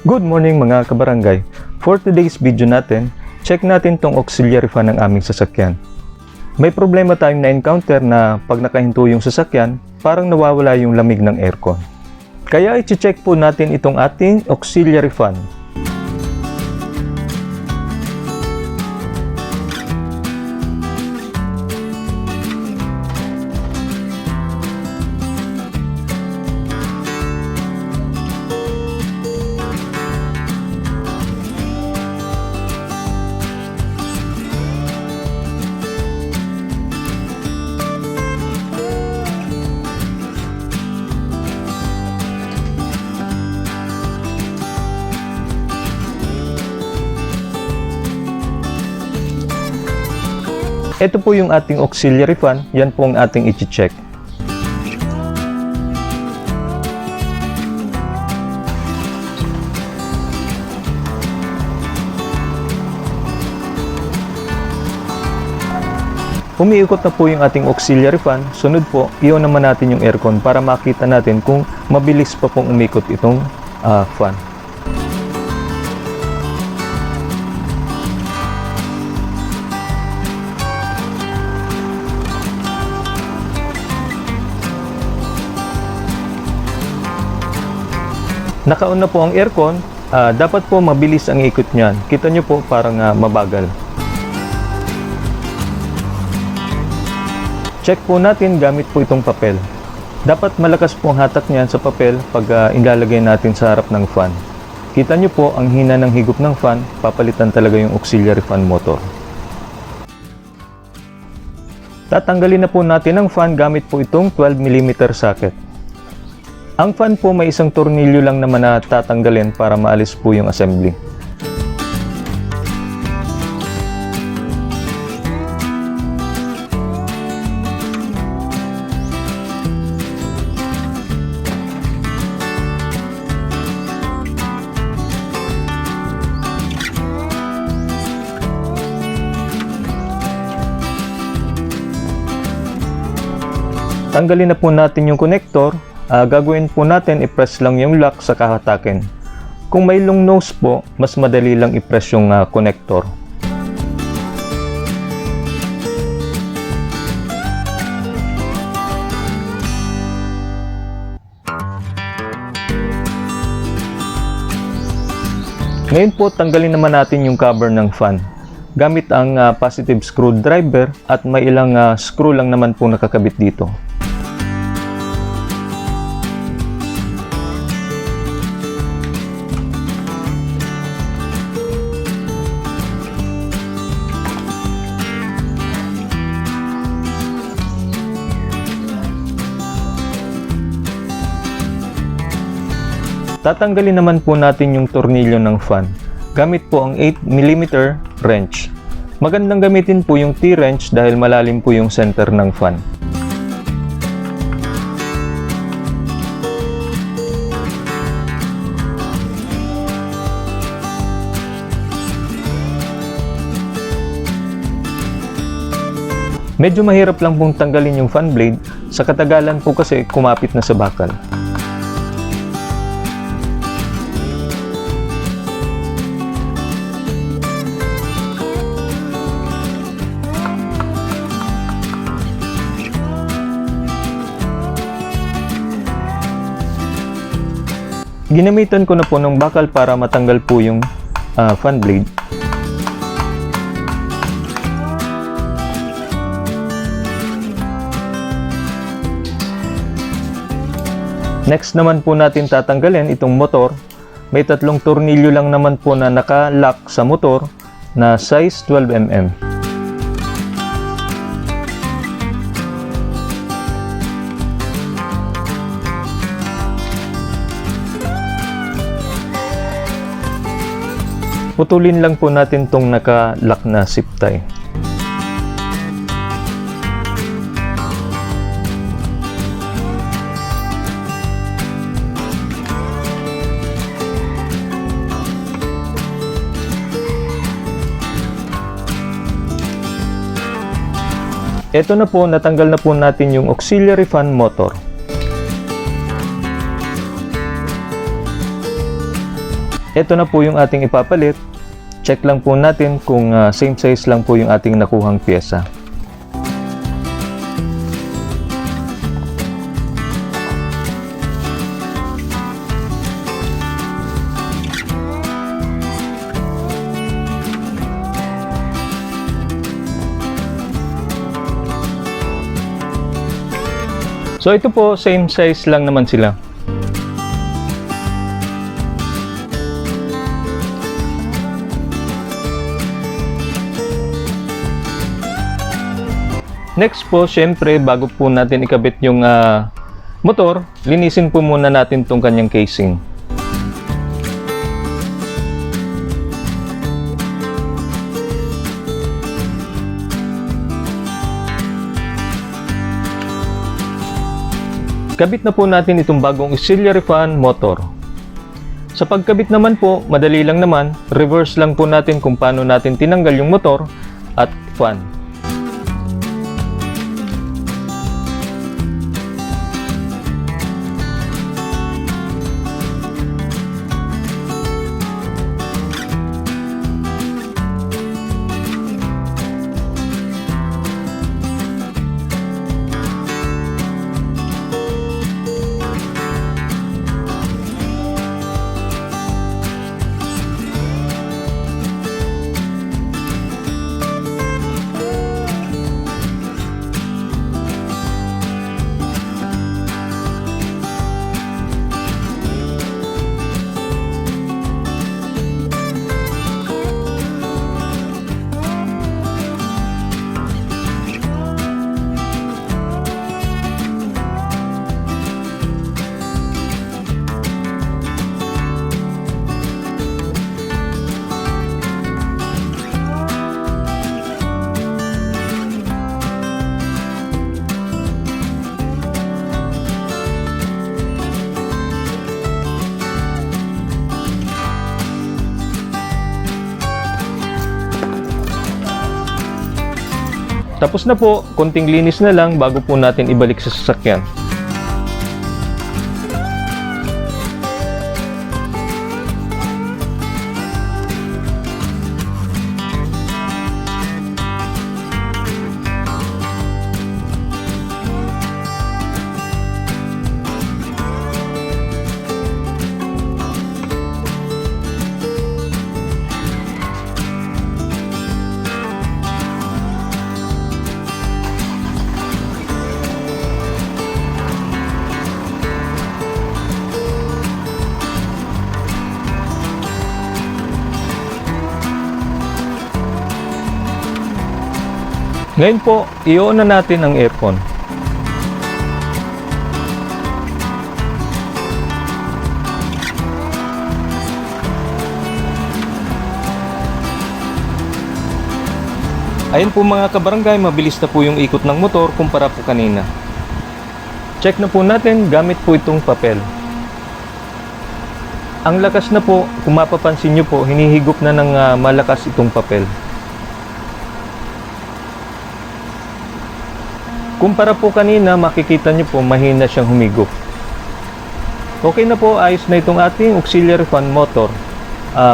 Good morning mga kabarangay. For today's video natin, check natin tong auxiliary fan ng aming sasakyan. May problema tayong na-encounter na pag nakahinto yung sasakyan, parang nawawala yung lamig ng aircon. Kaya i-check po natin itong ating auxiliary fan. Ito po yung ating auxiliary fan, yan po ang ating i-check. Umiikot na po yung ating auxiliary fan, sunod po, i-on naman natin yung aircon para makita natin kung mabilis pa pong umikot itong fan. Naka-on na po ang aircon, dapat po mabilis ang ikot niyan. Kita nyo po parang mabagal. Check po natin gamit po itong papel. Dapat malakas po ang hatak niyan sa papel pag ilalagay natin sa harap ng fan. Kita nyo po ang hina ng higop ng fan, papalitan talaga yung auxiliary fan motor. Tatanggalin na po natin ang fan gamit po itong 12mm socket. Ang fan po may isang tornilyo lang naman na tatanggalin para maalis po yung assembly. Tanggalin na po natin yung connector. Gagawin po natin, i-press lang yung lock sa kahatakin. Kung may long nose po, mas madali lang i-press yung connector. Ngayon po, tanggalin naman natin yung cover ng fan. Gamit ang positive screwdriver at may ilang screw lang naman po nakakabit dito. Tatanggalin naman po natin yung tornilyo ng fan. Gamit po ang 8mm wrench. Magandang gamitin po yung T-wrench dahil malalim po yung center ng fan. Medyo mahirap lang pong tanggalin yung fan blade, sa katagalan po kasi kumapit na sa bakal. Ginamitan ko na po ng bakal para matanggal po yung fan blade. Next naman po natin tatanggalin itong motor. May tatlong tornilyo lang naman po na naka-lock sa motor na size 12mm. Putulin lang po natin tong naka-lock na zip tie. Ito na po, natanggal na po natin yung auxiliary fan motor. Ito na po yung ating ipapalit. Check lang po natin kung same size lang po yung ating nakuhang pyesa. So ito po, same size lang naman sila. Next po, syempre, bago po natin ikabit yung motor, linisin po muna natin tong kanyang casing. Kabit na po natin itong bagong auxiliary fan motor. Sa pagkabit naman po, madali lang naman, reverse lang po natin kung paano natin tinanggal yung motor at fan. Tapos na po, konting linis na lang bago po natin ibalik sa sasakyan. Ngayon po, i-on na natin ang aircon. Ayun po mga kabarangay, mabilis na po yung ikot ng motor kumpara po kanina. Check na po natin gamit po itong papel. Ang lakas na po, kung mapapansin nyo po, hinihigop na ng malakas itong papel. Kumpara po kanina, makikita nyo po mahina siyang humigop. Okay na po, ayos na itong ating auxiliary fan motor.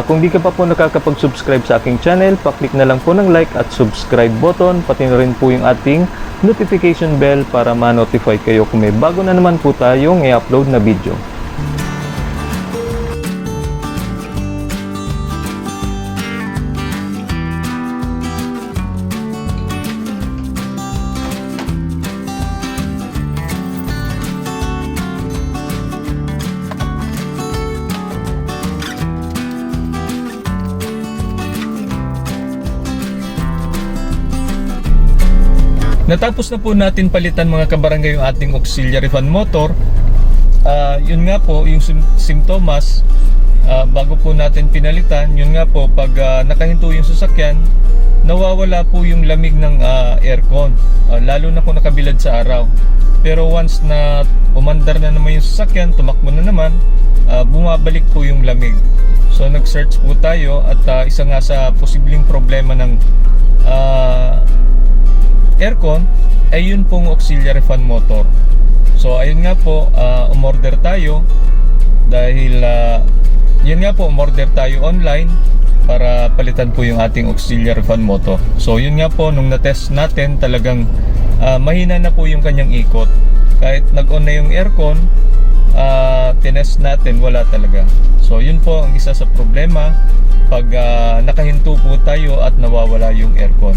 Kung di ka pa po nakakapag-subscribe sa aking channel, paklik na lang po ng like at subscribe button, pati na rin po yung ating notification bell para ma-notify kayo kung may bago na naman po tayong i-upload na video. Natapos na po natin palitan mga kabarangay yung ating auxiliary fan motor. Yun nga po, yung simptomas, bago po natin pinalitan, yun nga po, pag nakahinto yung sasakyan, nawawala po yung lamig ng aircon, lalo na kung nakabilad sa araw. Pero once na umandar na naman yung sasakyan, tumakbo na naman, bumabalik po yung lamig. So nag-search po tayo at isa nga sa posibleng problema ng aircon ay yun pong auxiliary fan motor. So ayun nga po, umorder tayo dahil yun nga po, umorder tayo online para palitan po yung ating auxiliary fan motor. So yun nga po, nung na-test natin, talagang mahina na po yung kanyang ikot. Kahit nag-on na yung aircon, tinest natin, wala talaga. So yun po ang isa sa problema pag nakahinto po tayo at nawawala yung aircon.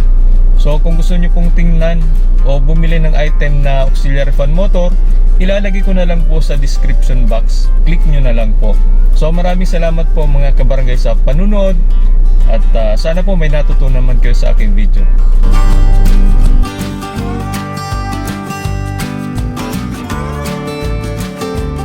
So kung gusto nyo pong tingnan o bumili ng item na auxiliary fan motor, ilalagay ko na lang po sa description box. Click nyo na lang po. So maraming salamat po mga kabarangay sa panunod at sana po may natutunan man kayo sa aking video.